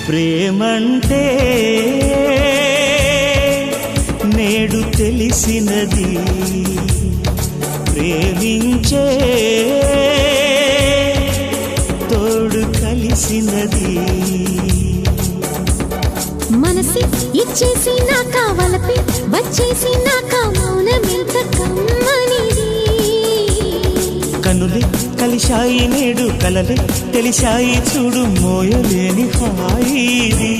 ప్రేమంటే నేడు తెలిసినది, ప్రేమించే తోడు కలిసినది. మనసి ఇచ్చేసి నా కావలపి వచ్చేసి నా మౌనమెంత కమ్మనిది. కనులే కలిశాయి నేడు కలలే తెలిశాయి చూడు మోయలేని హాయిది.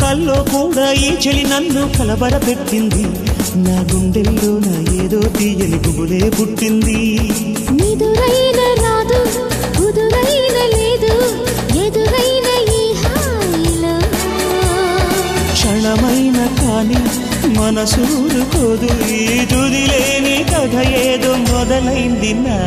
కల్లో కూడా ఈ చెలి నన్ను కలబరపెట్టింది, నా గుండెల్లో నా ఏదో తీయని గుబులే పుట్టింది. నిదురైన రాదు కుదురైన లేదు ఎదురైన ఈ హాయిలో, క్షణమైన కానీ మనసూరుకోదు ఈ తుదిలేని కథ ఏదో మొదలైంది నా.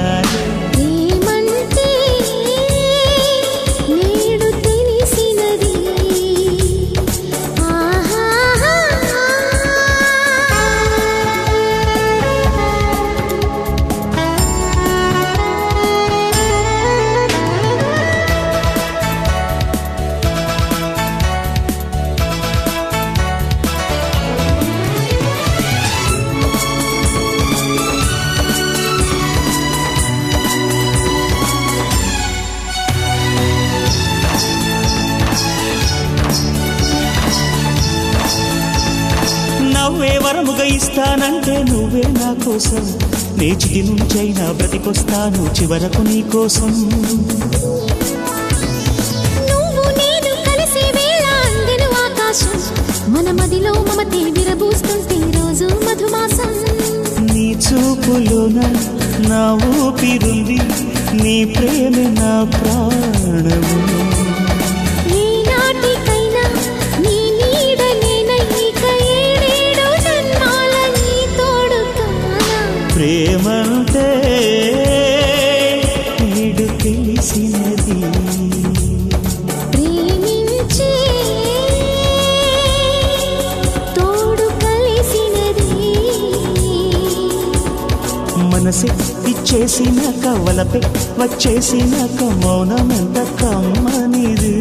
నవ్వే వరముగా ఇస్తానంటే నువ్వే నా కోసం, నే చిటి నుంచైనా బ్రతికొస్తాను చివరకు నీ కోసం. నువ్వు నేను కలిసే వేళ అందెను ఆకాశం, మన మదిలో మమతే విరబూస్తుంటే రోజు మధుమాసం. నీ చూపులోన నా ఊపిరుంది, నీ ప్రేమే నా ప్రాణము. ప్రేమంటే నేడు తెలిసినది, ప్రేమించే తోడు కలిసినది. మనసే ఇచ్చేసినాక వలపే వచ్చేసినాక మౌనమెంత కమ్మనిది.